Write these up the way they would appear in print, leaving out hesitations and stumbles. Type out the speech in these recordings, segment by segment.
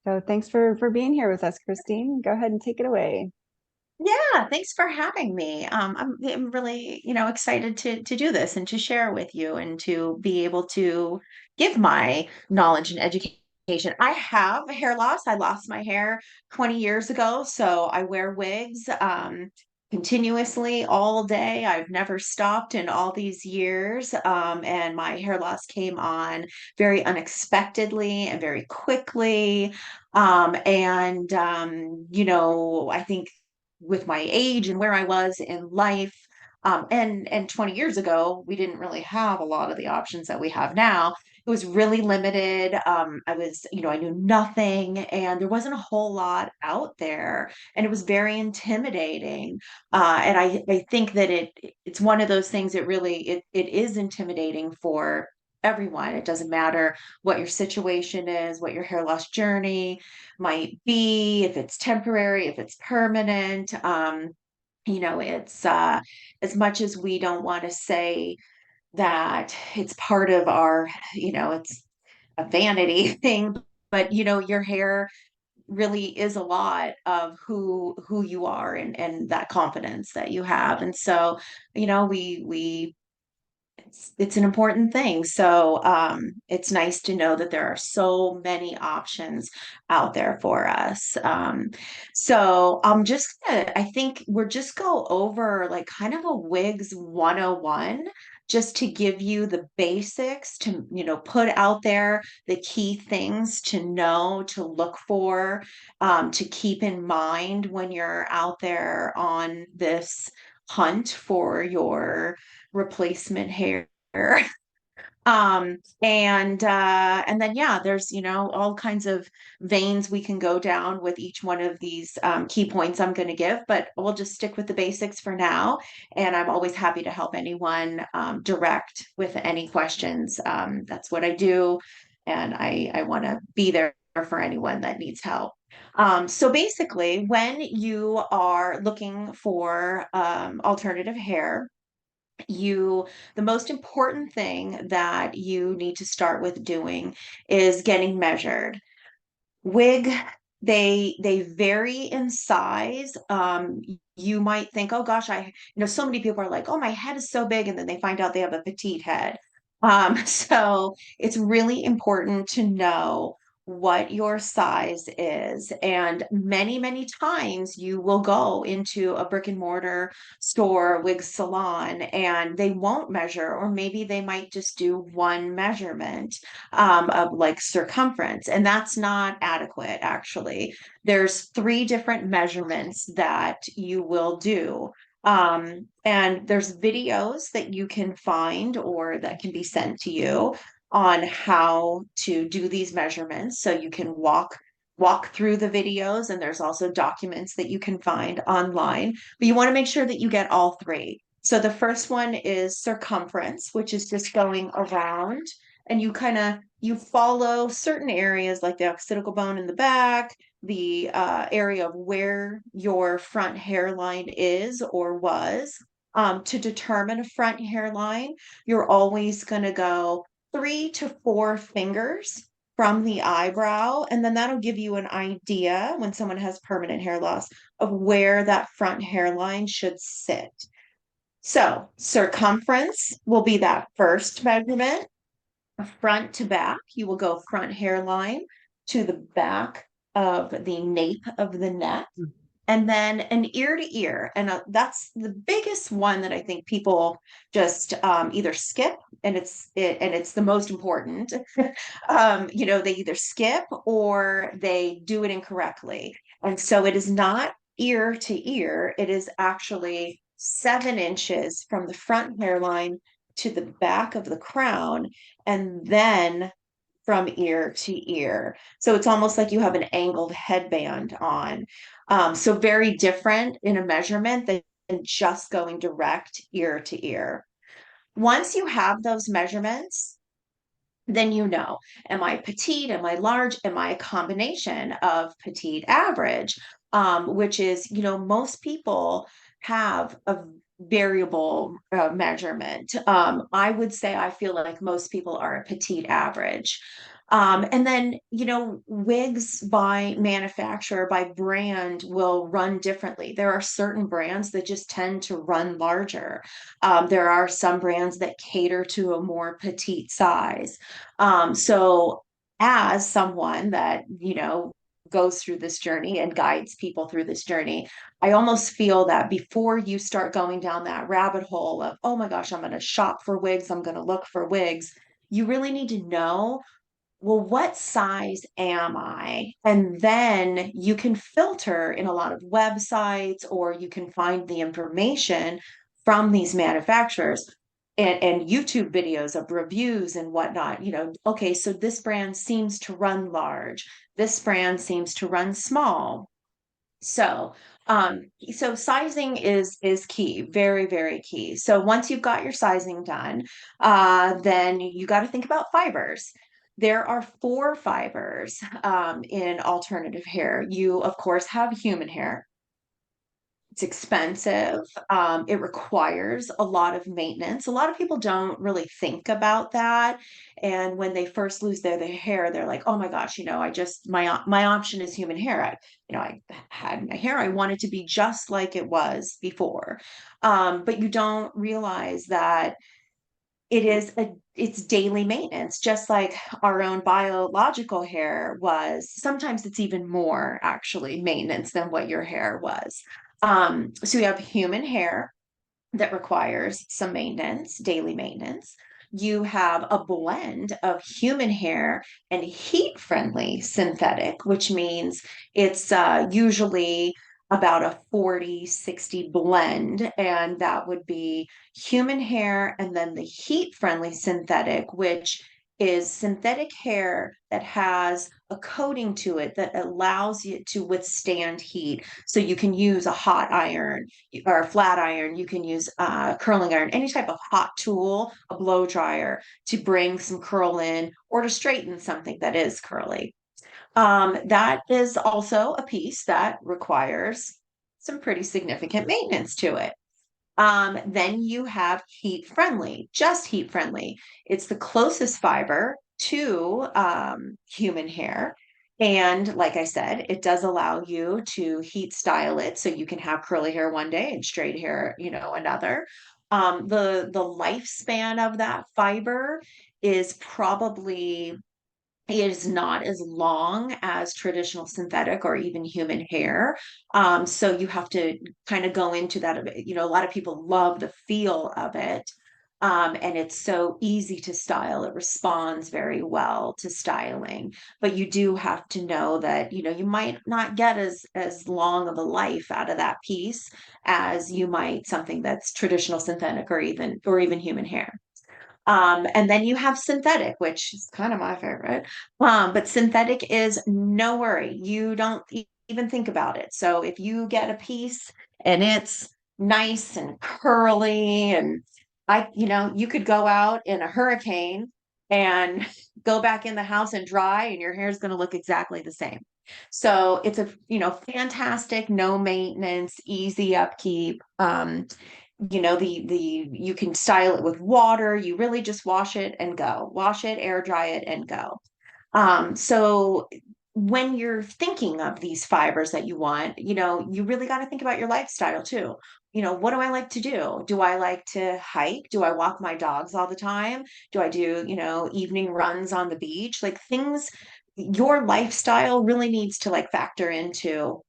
So thanks for being here with us, Christine. Go ahead and take it away. Yeah, thanks for having me. I'm really, excited to do this and to share with you and to be able to give my knowledge and education. I have hair loss. I lost my hair 20 years ago, so I wear wigs continuously all day. I've never stopped in all these years. And my hair loss came on very unexpectedly and very quickly. I think with my age and where I was in life. And 20 years ago, we didn't really have a lot of the options that we have now. It was really limited. I knew nothing, and there wasn't a whole lot out there, and it was very intimidating. And I think that it's one of those things that it is intimidating for everyone. It doesn't matter what your situation is, what your hair loss journey might be, if it's temporary, if it's permanent. It's as much as we don't want to say that it's part of our, it's a vanity thing, but your hair really is a lot of who you are and that confidence that you have. And so, we it's an important thing. So it's nice to know that there are so many options out there for us. So I'm just gonna, I think we're just go over like kind of a WIGS 101 just to give you the basics to, put out there the key things to know, to look for, to keep in mind when you're out there on this hunt for your replacement hair. And then yeah, there's all kinds of veins we can go down with each one of these key points I'm going to give, but we'll just stick with the basics for now. And I'm always happy to help anyone direct with any questions. That's what I do, and I want to be there for anyone that needs help. So basically, when you are looking for alternative hair, you the most important thing that you need to start with doing is getting measured. Wig, they vary in size. You might think, oh gosh, so many people are like, oh, my head is so big, and then they find out they have a petite head. So it's really important to know what your size is. And many, many times you will go into a brick and mortar store, wig salon, and they won't measure, or maybe they might just do one measurement of like circumference, and that's not adequate, actually. There's three different measurements that you will do. And there's videos that you can find or that can be sent to you on how to do these measurements. So you can walk through the videos, and there's also documents that you can find online. But you want to make sure that you get all three. So the first one is circumference, which is just going around, and you follow certain areas like the occipital bone in the back, the area of where your front hairline is or was. To determine a front hairline, you're always going to go 3 to 4 fingers from the eyebrow, and then that'll give you an idea when someone has permanent hair loss of where that front hairline should sit. So circumference will be that first measurement. Front to back, you will go front hairline to the back of the nape of the neck, and then an ear to ear. And that's the biggest one that I think people just either skip, and it's the most important. They either skip or they do it incorrectly. And so it is not ear to ear, it is actually 7 inches from the front hairline to the back of the crown, and then from ear to ear. So it's almost like you have an angled headband on. So very different in a measurement than just going direct ear to ear. Once you have those measurements, then am I petite? Am I large? Am I a combination of petite average? Which is, most people have a variable measurement. I would say I feel like most people are a petite average. And then, wigs by manufacturer, by brand will run differently. There are certain brands that just tend to run larger. There are some brands that cater to a more petite size. So, as someone that, goes through this journey and guides people through this journey, I almost feel that before you start going down that rabbit hole of, oh my gosh, I'm going to shop for wigs, I'm going to look for wigs, you really need to know, well, what size am I? And then you can filter in a lot of websites, or you can find the information from these manufacturers and YouTube videos of reviews and whatnot. Okay, so this brand seems to run large, this brand seems to run small. So, so sizing is key, very, very key. So once you've got your sizing done, then you got to think about fibers. There are four fibers in alternative hair. You, of course, have human hair. It's expensive. It requires a lot of maintenance. A lot of people don't really think about that. And when they first lose their hair, they're like, "Oh my gosh, I just my option is human hair. I had my hair. I want it to be just like it was before." But you don't realize that it's daily maintenance, just like our own biological hair was. Sometimes it's even more actually maintenance than what your hair was. So you have human hair that requires some maintenance, daily maintenance. You have a blend of human hair and heat friendly synthetic, which means it's usually about a 40-60 blend. And that would be human hair and then the heat friendly synthetic, which is synthetic hair that has a coating to it that allows you to withstand heat. So you can use a hot iron or a flat iron, you can use a curling iron, any type of hot tool, a blow dryer to bring some curl in or to straighten something that is curly. That is also a piece that requires some pretty significant maintenance to it. Then you have heat friendly, just heat friendly. It's the closest fiber to human hair. And like I said, it does allow you to heat style it so you can have curly hair one day and straight hair, another. The lifespan of that fiber is probably is not as long as traditional synthetic or even human hair. So you have to kind of go into that a bit. A lot of people love the feel of it. And it's so easy to style. It responds very well to styling, but you do have to know that, you might not get as long of a life out of that piece as you might something that's traditional synthetic or even human hair. And then you have synthetic, which is kind of my favorite. But synthetic is no worry. You don't even think about it. So if you get a piece and it's nice and curly and you could go out in a hurricane and go back in the house and dry and your hair is going to look exactly the same. So it's a, fantastic, no maintenance, easy upkeep. The you can style it with water. You really just wash it and go. Wash it, air dry it, and go. So when you're thinking of these fibers that you want, you really got to think about your lifestyle too. What do I like to do? Do I like to hike? Do I walk my dogs all the time? Do I do, evening runs on the beach? Like things, your lifestyle really needs to like factor into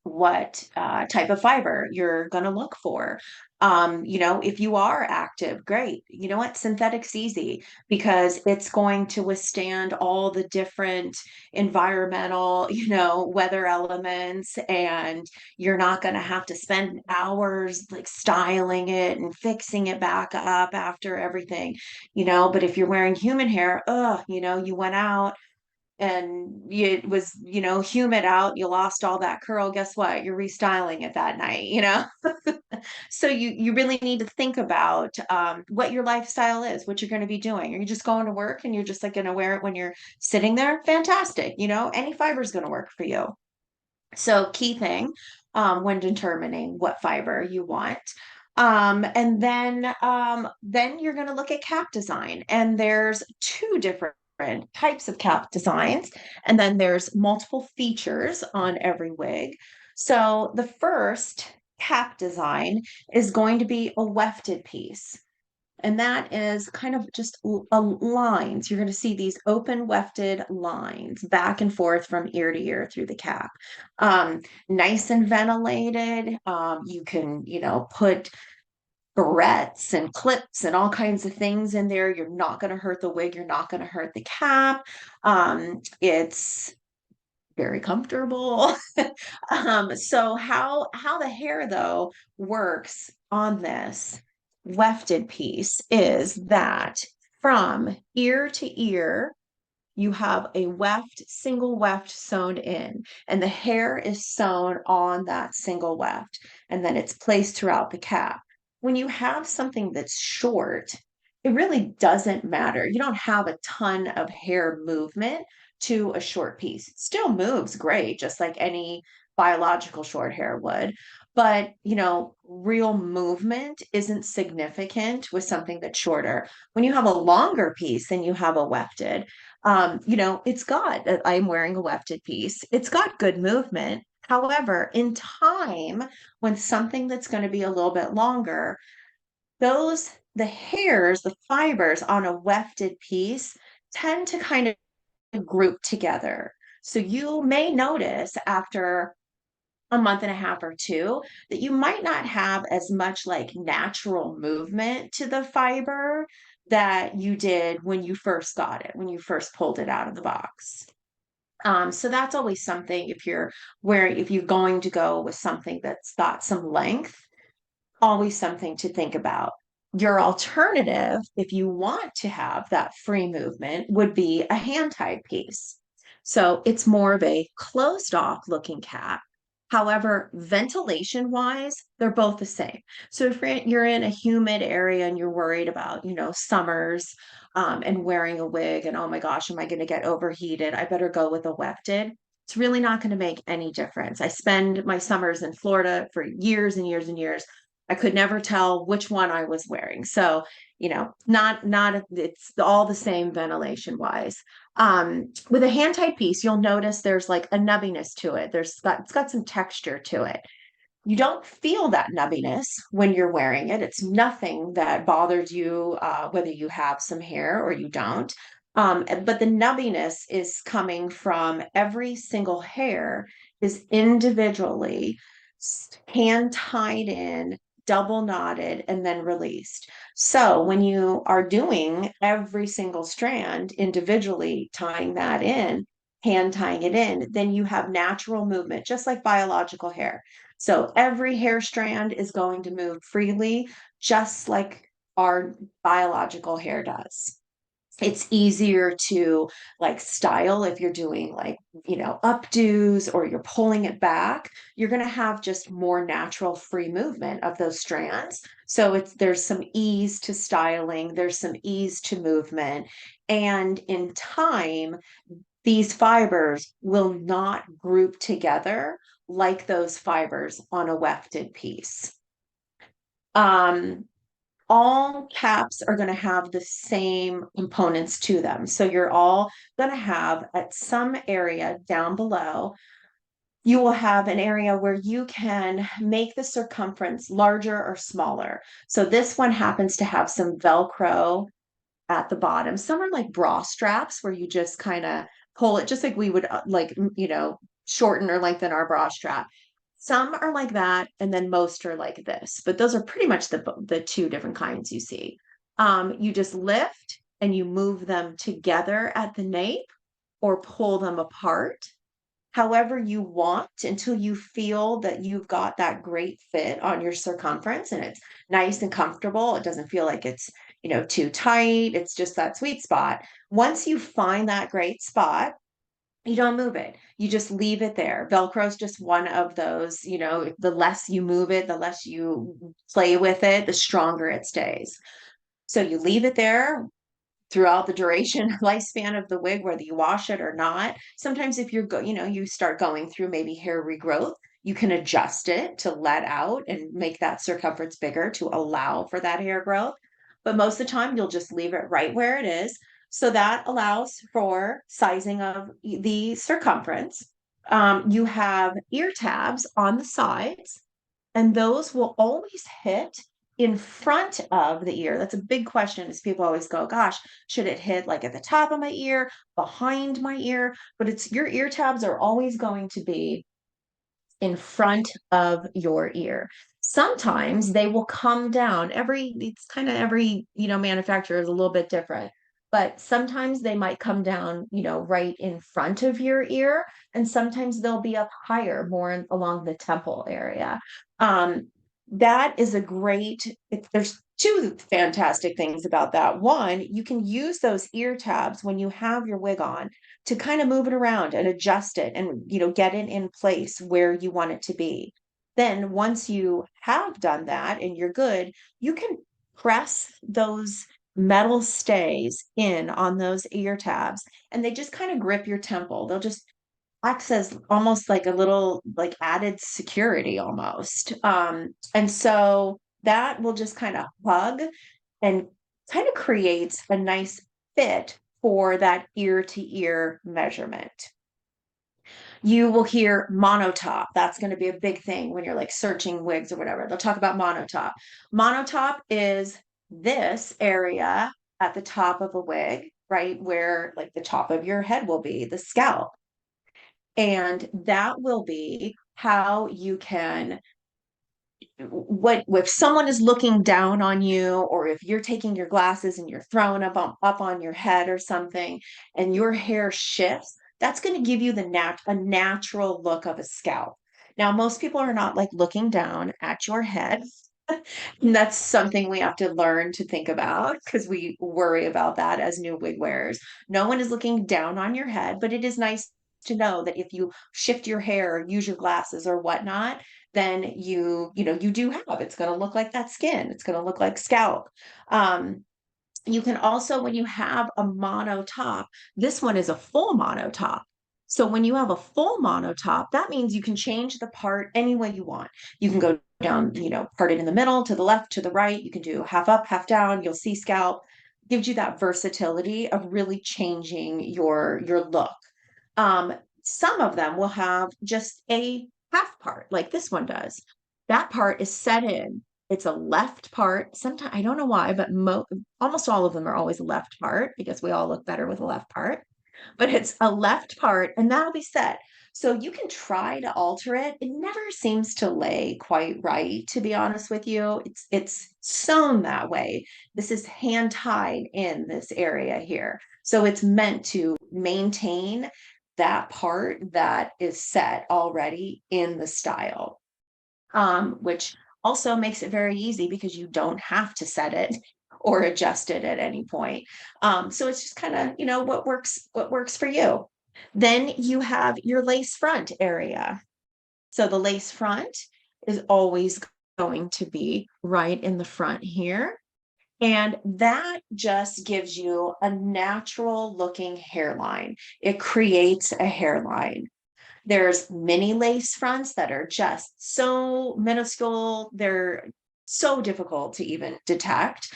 what type of fiber you're going to look for. If you are active, great. You know what? Synthetic's easy because it's going to withstand all the different environmental, weather elements, and you're not going to have to spend hours like styling it and fixing it back up after everything, But if you're wearing human hair, you went out and it was, humid out, you lost all that curl, guess what? You're restyling it that night. So you really need to think about what your lifestyle is, what you're going to be doing. Are you just going to work and you're just like going to wear it when you're sitting there? Fantastic. Any fiber is going to work for you. So key thing when determining what fiber you want. And then you're going to look at cap design, and there's two different types of cap designs, and then there's multiple features on every wig. So the first cap design is going to be a wefted piece. And that is kind of just lines. You're going to see these open wefted lines back and forth from ear to ear through the cap. Nice and ventilated. You can, put barrettes and clips and all kinds of things in there. You're not going to hurt the wig. You're not going to hurt the cap. It's very comfortable. So how the hair though works on this wefted piece is that from ear to ear, you have a single weft sewn in, and the hair is sewn on that single weft, and then it's placed throughout the cap. When you have something that's short, it really doesn't matter. You don't have a ton of hair movement to a short piece. It still moves great, just like any biological short hair would. But, real movement isn't significant with something that's shorter. When you have a longer piece and you have a wefted, I'm wearing a wefted piece. It's got good movement. However, in time, when something that's going to be a little bit longer, the hairs, the fibers on a wefted piece tend to kind of group together. So you may notice after a month and a half or two that you might not have as much like natural movement to the fiber that you did when you first got it, when you first pulled it out of the box. So that's always something if you're going to go with something that's got some length, always something to think about. Your alternative, if you want to have that free movement, would be a hand tied piece. So it's more of a closed off looking cap. However, ventilation wise, they're both the same. So if you're in a humid area and you're worried about, summers and wearing a wig and oh my gosh, am I going to get overheated? I better go with a wefted. It's really not going to make any difference. I spend my summers in Florida for years and years and years. I could never tell which one I was wearing. So, not it's all the same ventilation wise. With a hand tied piece, you'll notice there's like a nubbiness to it. It's got some texture to it. You don't feel that nubbiness when you're wearing it. It's nothing that bothers you, whether you have some hair or you don't. But the nubbiness is coming from every single hair is individually hand tied in, double knotted, and then released. So when you are doing every single strand individually, tying that in, hand tying it in, then you have natural movement, just like biological hair. So every hair strand is going to move freely, just like our biological hair does. It's easier to like style if you're doing like, updos or you're pulling it back. You're going to have just more natural free movement of those strands. So there's some ease to styling, there's some ease to movement. And in time, these fibers will not group together like those fibers on a wefted piece. All caps are going to have the same components to them. So you're all going to have at some area down below, you will have an area where you can make the circumference larger or smaller. So this one happens to have some Velcro at the bottom. Some are like bra straps where you just kind of pull it, just like we would shorten or lengthen our bra strap. Some are like that, and then most are like this. But those are pretty much the two different kinds you see. You just lift and you move them together at the nape or pull them apart however you want until you feel that you've got that great fit on your circumference and it's nice and comfortable. It doesn't feel like it's, too tight. It's just that sweet spot. Once you find that great spot, you don't move it. You just leave it there. Velcro is just one of those, the less you move it, the less you play with it, the stronger it stays. So you leave it there throughout the duration lifespan of the wig, whether you wash it or not. Sometimes if you start going through maybe hair regrowth, you can adjust it to let out and make that circumference bigger to allow for that hair growth. But most of the time, you'll just leave it right where it is. So that allows for sizing of the circumference. You have ear tabs on the sides, and those will always hit in front of the ear. That's a big question, is people always go, gosh, should it hit like at the top of my ear, behind my ear? But it's your ear tabs are always going to be in front of your ear. Sometimes they will come down. It's kind of every, manufacturer is a little bit different. But sometimes they might come down, right in front of your ear, and sometimes they'll be up higher, more along the temple area. Um, that is a great, there's two fantastic things about that. One, you can use those ear tabs when you have your wig on to kind of move it around and adjust it and get it in place where you want it to be. Then once you have done that and you're good, you can press those metal stays in on those ear tabs, and they just kind of grip your temple. They'll just acts as almost like a little like added security almost. And so that will just kind of hug and kind of creates a nice fit for that ear to ear measurement. You will hear monotop. That's going to be a big thing when you're like searching wigs or whatever. They'll talk about monotop. Monotop is this area at the top of a wig, right? Where like the top of your head will be, the scalp. And that will be how you can, what if someone is looking down on you, or if you're taking your glasses and you're throwing up on your head or something, and your hair shifts, that's going to give you a natural look of a scalp. Now, most people are not like looking down at your head. And that's something we have to learn to think about, because we worry about that as new wig wearers. No one is looking down on your head, but it is nice to know that if you shift your hair or use your glasses or whatnot, then you do have, it's going to look like that skin. It's going to look like scalp. You can also, when you have a mono top, this one is a full mono top. So when you have a full mono top, that means you can change the part any way you want. You can go down, part it in the middle, to the left, to the right. You can do half up, half down. You'll see scalp. Gives you that versatility of really changing your look. Some of them will have just a half part, like this one does. That part is set in. It's a left part. Sometimes I don't know why, but almost all of them are always a left part, because we all look better with a left part. But it's a left part, and that'll be set. So you can try to alter it. It never seems to lay quite right, to be honest with you. It's sewn that way. This is hand tied in this area here. So it's meant to maintain that part that is set already in the style, which also makes it very easy because you don't have to set it or adjust it at any point. So it's just kind of, what works for you. Then you have your lace front area. So the lace front is always going to be right in the front here. And that just gives you a natural looking hairline. It creates a hairline. There's mini lace fronts that are just so minuscule. They're so difficult to even detect.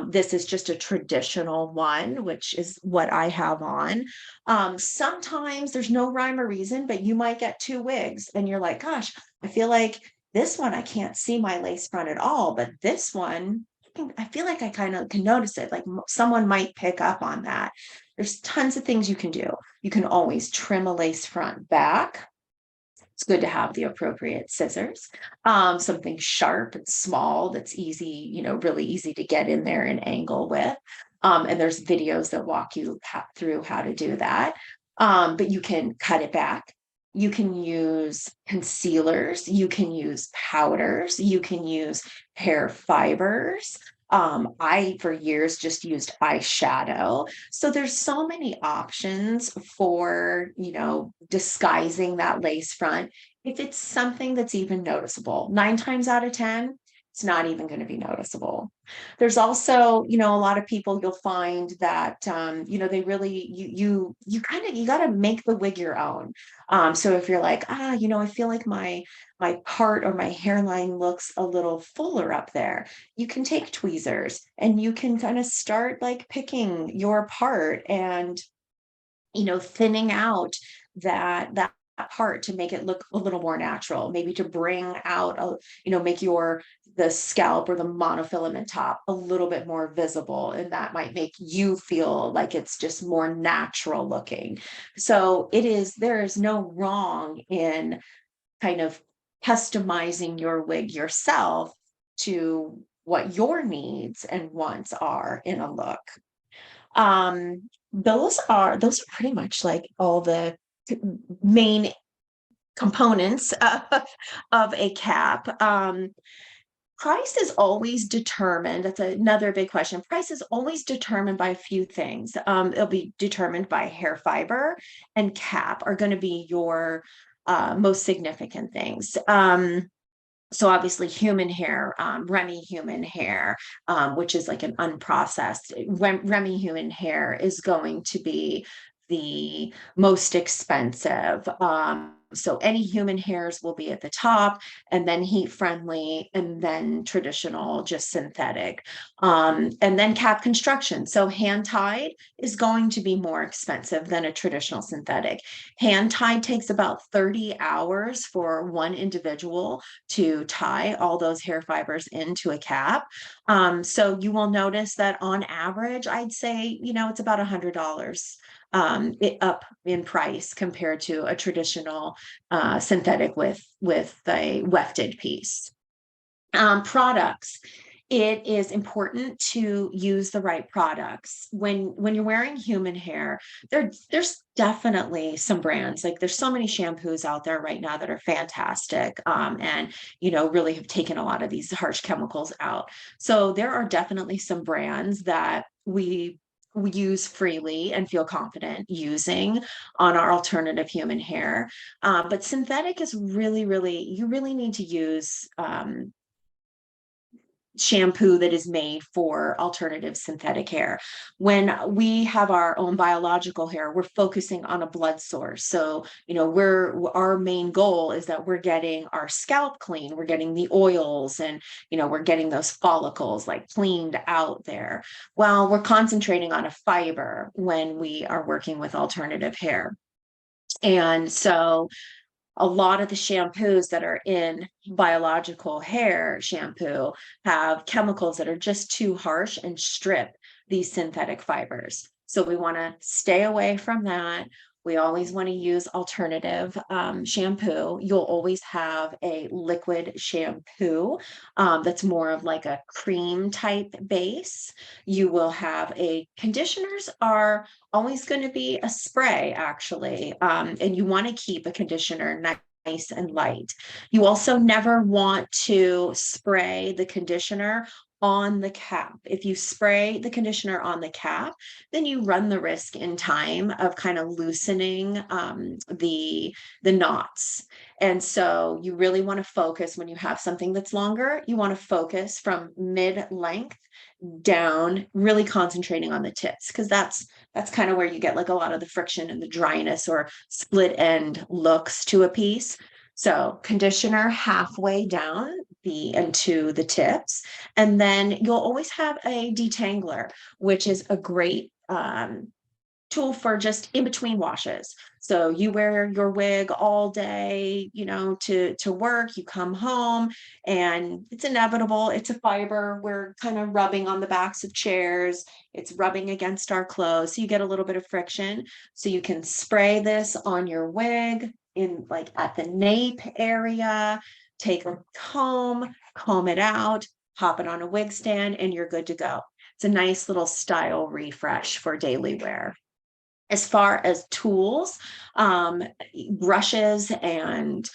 This is just a traditional one, which is what I have on. Sometimes there's no rhyme or reason, but you might get two wigs and you're like, gosh, I feel like this one, I can't see my lace front at all, but this one, I feel like I kind of can notice it. Like someone might pick up on that. There's tons of things you can do. You can always trim a lace front back. It's good to have the appropriate scissors, something sharp and small that's easy, really easy to get in there and angle with. And there's videos that walk you through how to do that. But you can cut it back. You can use concealers. You can use powders. You can use hair fibers. I, for years, just used eyeshadow. So there's so many options for, disguising that lace front. If it's something that's even noticeable, 9 times out of 10, it's not even going to be noticeable. There's also, a lot of people you'll find that, they really, you kind of, you got to make the wig your own. So if you're like, I feel like my part or my hairline looks a little fuller up there, you can take tweezers and you can kind of start like picking your part and thinning out that part to make it look a little more natural, maybe to bring out make the scalp or the monofilament top a little bit more visible, and that might make you feel like it's just more natural looking. So there is no wrong in kind of customizing your wig yourself to what your needs and wants are in a look. Those are pretty much like all the main components of a cap. Price is always determined. That's another big question. Price is always determined by a few things. It'll be determined by hair fiber, and cap are going to be your most significant things. So obviously human hair, Remy human hair, which is like an unprocessed, Remy human hair is going to be the most expensive. So any human hairs will be at the top, and then heat friendly, and then traditional, just synthetic. And then cap construction. So hand tied is going to be more expensive than a traditional synthetic. Hand tied takes about 30 hours for one individual to tie all those hair fibers into a cap. So you will notice that on average, I'd say, it's about $100 up in price compared to a traditional synthetic with a wefted piece. Products. It is important to use the right products when you're wearing human hair. There's definitely some brands, like there's so many shampoos out there right now that are fantastic, and really have taken a lot of these harsh chemicals out. So there are definitely some brands that we use freely and feel confident using on our alternative human hair. But synthetic is you really need to use shampoo that is made for alternative synthetic hair. When we have our own biological hair, we're focusing on a blood source. So, our main goal is that we're getting our scalp clean, we're getting the oils, and, we're getting those follicles like cleaned out there. While we're concentrating on a fiber when we are working with alternative hair. And so a lot of the shampoos that are in biological hair shampoo have chemicals that are just too harsh and strip these synthetic fibers. So we want to stay away from that. We always want to use alternative shampoo. You'll always have a liquid shampoo that's more of like a cream type base. You will have conditioners are always going to be a spray, actually. And you want to keep a conditioner nice and light. You also never want to spray the conditioner on the cap. If you spray the conditioner on the cap, then you run the risk in time of kind of loosening the knots. And so you really want to focus when you have something that's longer, you want to focus from mid-length down, really concentrating on the tips, because that's kind of where you get like a lot of the friction and the dryness or split end looks to a piece. So conditioner halfway down into the tips, and then you'll always have a detangler, which is a great tool for just in between washes. So you wear your wig all day, to work, you come home and it's inevitable. It's a fiber. We're kind of rubbing on the backs of chairs. It's rubbing against our clothes. So you get a little bit of friction. So you can spray this on your wig in like at the nape area, take a comb it out, pop it on a wig stand, and you're good to go. It's a nice little style refresh for daily wear. As far as tools, brushes and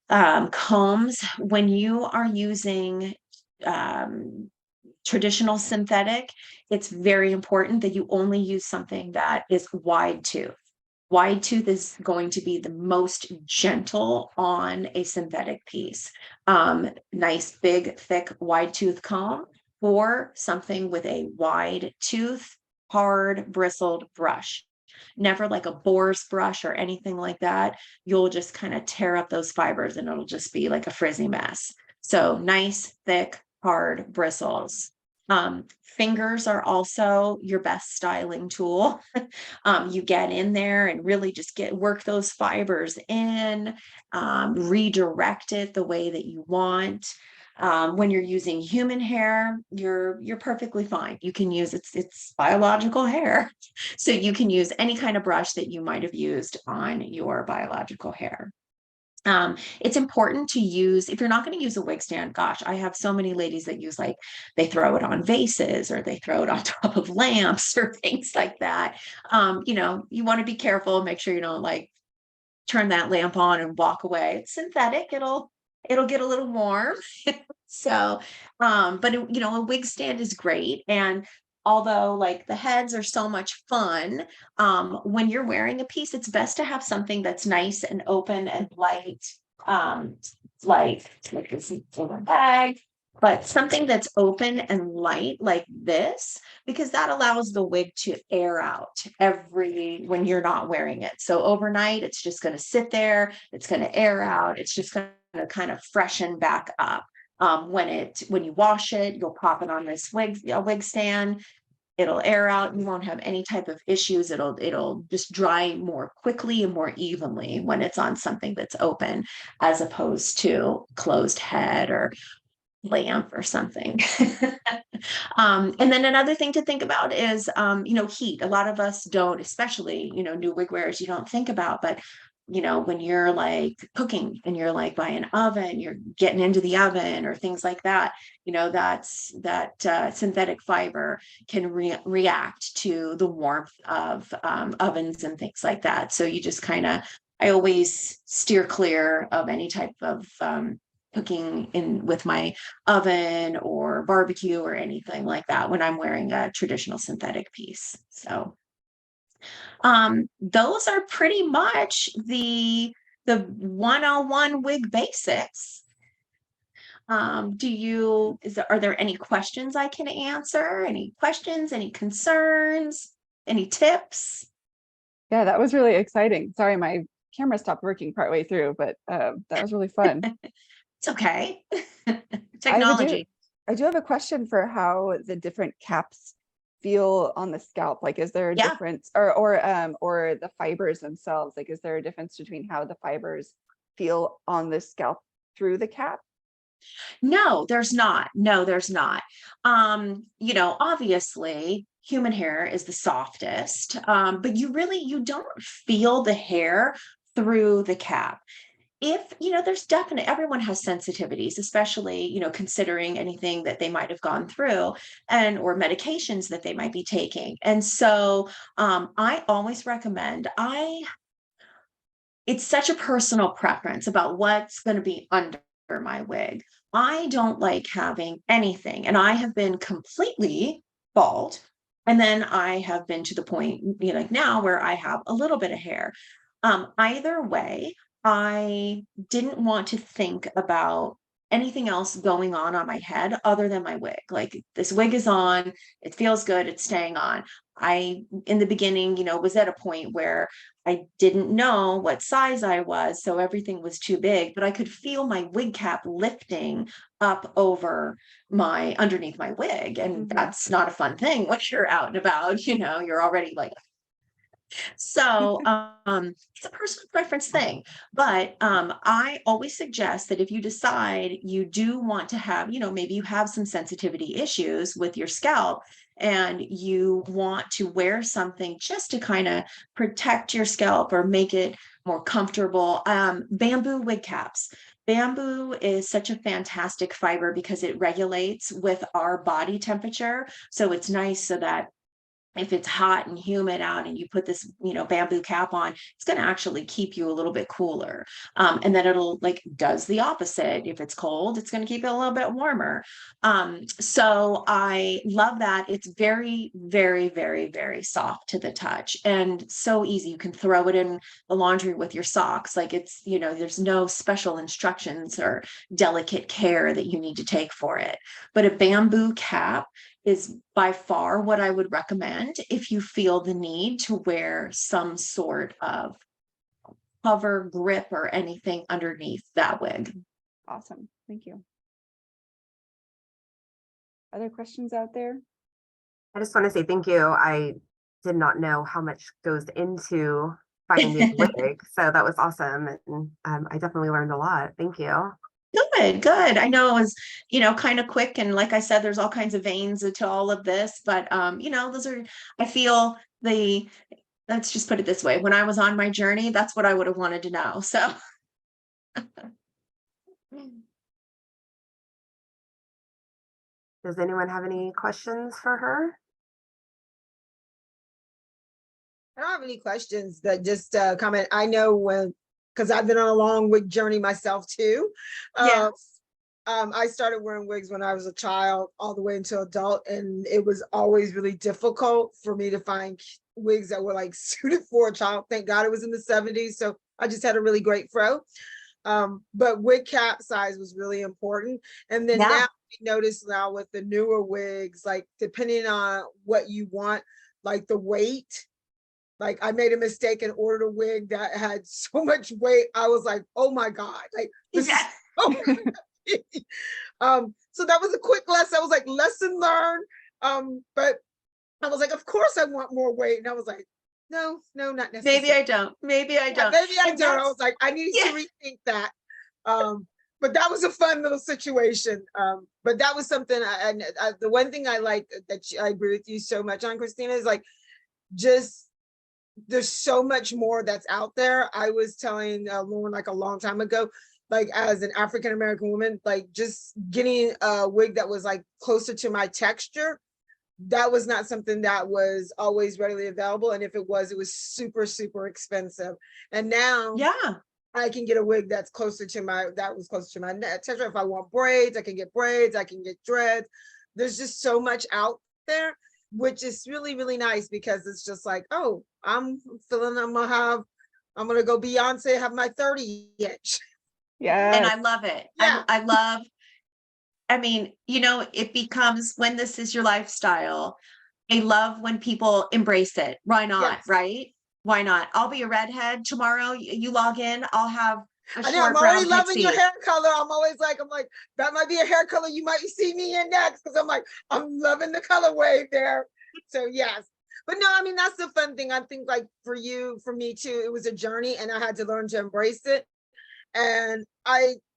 combs, when you are using traditional synthetic, it's very important that you only use something that is wide tooth. Wide tooth is going to be the most gentle on a synthetic piece. Nice, big, thick, wide tooth comb, or something with a wide tooth, hard, bristled brush. Never like a boar's brush or anything like that. You'll just kind of tear up those fibers and it'll just be like a frizzy mess. So nice, thick, hard bristles. Fingers are also your best styling tool. You get in there and really just work those fibers in, redirect it the way that you want. When you're using human hair, you're perfectly fine. You can use it's biological hair, so you can use any kind of brush that you might have used on your biological hair. It's important to use, if you're not going to use a wig stand, gosh, I have so many ladies that use, like, they throw it on vases or they throw it on top of lamps or things like that. You want to be careful, make sure you don't like turn that lamp on and walk away. It's synthetic, it'll get a little warm. So, but a wig stand is great. And although like the heads are so much fun, when you're wearing a piece, it's best to have something that's nice and open and light. Um, like this in a bag, but something that's open and light like this, because that allows the wig to air out when you're not wearing it. So overnight, it's just going to sit there, it's going to air out, it's just going to kind of freshen back up. When you wash it, you'll pop it on this wig stand. It'll air out. You won't have any type of issues. It'll just dry more quickly and more evenly when it's on something that's open, as opposed to closed head or lamp or something. And then another thing to think about is, heat. A lot of us don't, especially, new wig wearers, you don't think about, but when you're like cooking and you're like by an oven, you're getting into the oven or things like that, that synthetic fiber can react to the warmth of ovens and things like that. So you just I always steer clear of any type of cooking in with my oven or barbecue or anything like that when I'm wearing a traditional synthetic piece. So those are pretty much the 101 wig basics. Are there any questions I can answer? Any questions, any concerns, any tips? Yeah, that was really exciting. Sorry, my camera stopped working partway through, but that was really fun. It's okay. I would do Technology. I do have a question for how the different caps feel on the scalp. Like, is there a Yeah. difference, or the fibers themselves? Like, is there a difference between how the fibers feel on the scalp through the cap? No, there's not. No, there's not. Obviously, human hair is the softest, but you don't feel the hair through the cap. If, there's definitely, everyone has sensitivities, especially, considering anything that they might have gone through or medications that they might be taking. And so I always recommend, it's such a personal preference about what's going to be under my wig. I don't like having anything, and I have been completely bald. And then I have been to the point, like now, where I have a little bit of hair. Either way, I didn't want to think about anything else going on my head other than my wig. Like, this wig is on, it feels good, it's staying on. In the beginning, was at a point where I didn't know what size I was, so everything was too big, but I could feel my wig cap lifting up over underneath my wig. And that's not a fun thing when you're out and about, you're already like, so it's a personal preference thing. But I always suggest that if you decide you do want to have, maybe you have some sensitivity issues with your scalp and you want to wear something just to kind of protect your scalp or make it more comfortable, bamboo wig caps. Bamboo is such a fantastic fiber because it regulates with our body temperature. So it's nice so that if it's hot and humid out and you put this, bamboo cap on, it's going to actually keep you a little bit cooler. And then it'll like does the opposite. If it's cold, it's going to keep it a little bit warmer. So I love that. It's very, very, very, very soft to the touch and so easy. You can throw it in the laundry with your socks. Like it's, there's no special instructions or delicate care that you need to take for it. But a bamboo cap is by far what I would recommend if you feel the need to wear some sort of cover, grip, or anything underneath that wig. Awesome. Thank you. Other questions out there? I just want to say thank you. I did not know how much goes into finding a wig, so that was awesome, and I definitely learned a lot. Thank you. Good. I know it was, kind of quick. And like I said, there's all kinds of veins to all of this, but, those are, I feel let's just put it this way. When I was on my journey, that's what I would have wanted to know. So. Does anyone have any questions for her? I don't have any questions, that just comment. I know because I've been on a long wig journey myself too. Yes. I started wearing wigs when I was a child all the way until adult, and it was always really difficult for me to find wigs that were like suited for a child. Thank God it was in the 70s, so I just had a really great fro. But wig cap size was really important. And then now we notice now with the newer wigs, like depending on what you want, like the weight. Like I made a mistake and ordered a wig that had so much weight. I was like, oh my God, like this is so so that was a quick lesson. I was like, lesson learned. But I was like, of course I want more weight. And I was like, no, not necessarily. Maybe I don't. Maybe I don't. Maybe I don't. I was like, I need to rethink that. But that was a fun little situation. But that was something, and the one thing I like that I agree with you so much on, Christina, is like, just there's so much more that's out there. I was telling Lauren like a long time ago, like as an African American woman, like just getting a wig that was like closer to my texture, that was not something that was always readily available. And if it was super, super expensive. And now I can get a wig that's closer to my texture. If I want braids, I can get braids, I can get dreads. There's just so much out there, which is really, really nice, because it's just like, oh, I'm gonna go Beyonce, have my 30-inch. Yeah. And I love it. Yeah. I mean, it becomes, when this is your lifestyle, I love when people embrace it. Why not? Yes. Right? Why not? I'll be a redhead tomorrow. You log in, I'll have a I know, I'm short already brown loving your pixie. hair color. I'm like, that might be a hair color you might see me in next, because I'm like, I'm loving the color wave there. So yes. But no, I mean, that's the fun thing. I think like for me too, it was a journey, and I had to learn to embrace it. And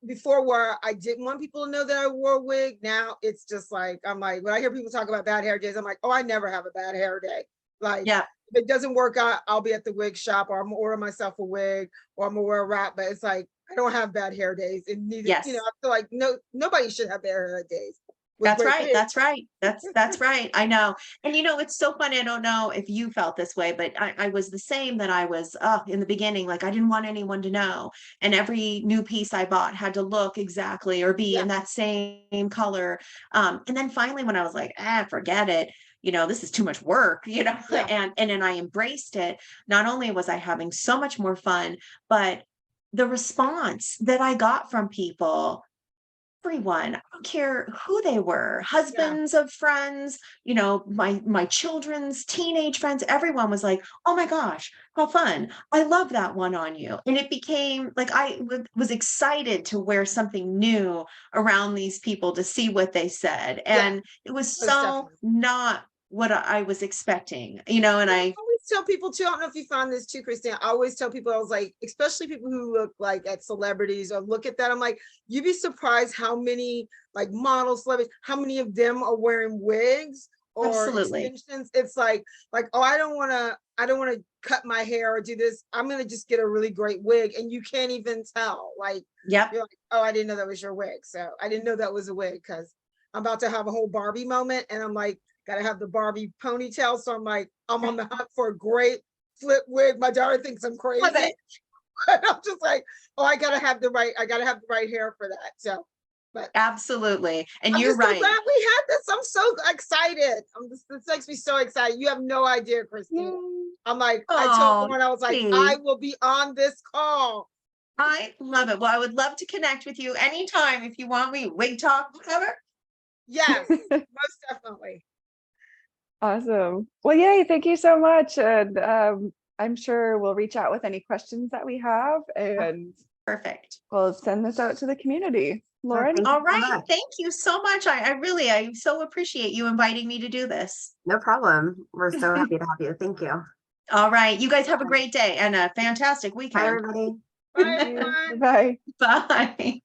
before where I didn't want people to know that I wore a wig. Now it's just like, I'm like, when I hear people talk about bad hair days, I'm like, oh, I never have a bad hair day. Like, if it doesn't work out, I'll be at the wig shop, or I'm gonna order myself a wig, or I'm gonna wear a wrap. But it's like, I don't have bad hair days. And neither, I feel like nobody should have bad hair days. That's right. That's right. That's right. I know. And it's so funny. I don't know if you felt this way, but I was the same, that I was in the beginning, like I didn't want anyone to know. And every new piece I bought had to look exactly or be in that same color. And then finally, when I was like, forget it, this is too much work, and then I embraced it. Not only was I having so much more fun, but the response that I got from people, everyone, I don't care who they were, husbands of friends, my children's teenage friends, everyone was like, oh my gosh, how fun. I love that one on you. And it became like, I was excited to wear something new around these people to see what they said. And it was so not what I was expecting, and I always tell people too, I don't know if you found this too, Christine, I always tell people, I was like, especially people who look like at celebrities or look at that, I'm like, you'd be surprised how many like model celebrities, how many of them are wearing wigs or extensions. It's like, oh, I don't want to cut my hair or do this. I'm going to just get a really great wig. And you can't even tell, like, you're like, oh, I didn't know that was your wig. So I didn't know that was a wig, because I'm about to have a whole Barbie moment. And I'm like, gotta have the Barbie ponytail. So I'm like, I'm on the hunt for a great flip wig. My daughter thinks I'm crazy. Love it. But I'm just like, oh, I gotta have the right hair for that. So, but Absolutely. And I'm you're just so right. glad we had this. I'm so excited. This makes me so excited. You have no idea, Christina. I'm like, I told Oh, someone, I was like, gee. I will be on this call. I love it. Well, I would love to connect with you anytime if you want me. Wig talk, whatever. Yes, most definitely. Awesome. Well, yay, thank you so much. And I'm sure we'll reach out with any questions that we have, and Perfect. we'll send this out to the community. Lauren? thank you All so right. much. Thank you so much. I so appreciate you inviting me to do this. No problem. We're so happy to have you. Thank you. All right. You guys have a Bye. great day and a fantastic Bye, weekend. everybody. Bye, Thank you. everyone. Bye. Bye.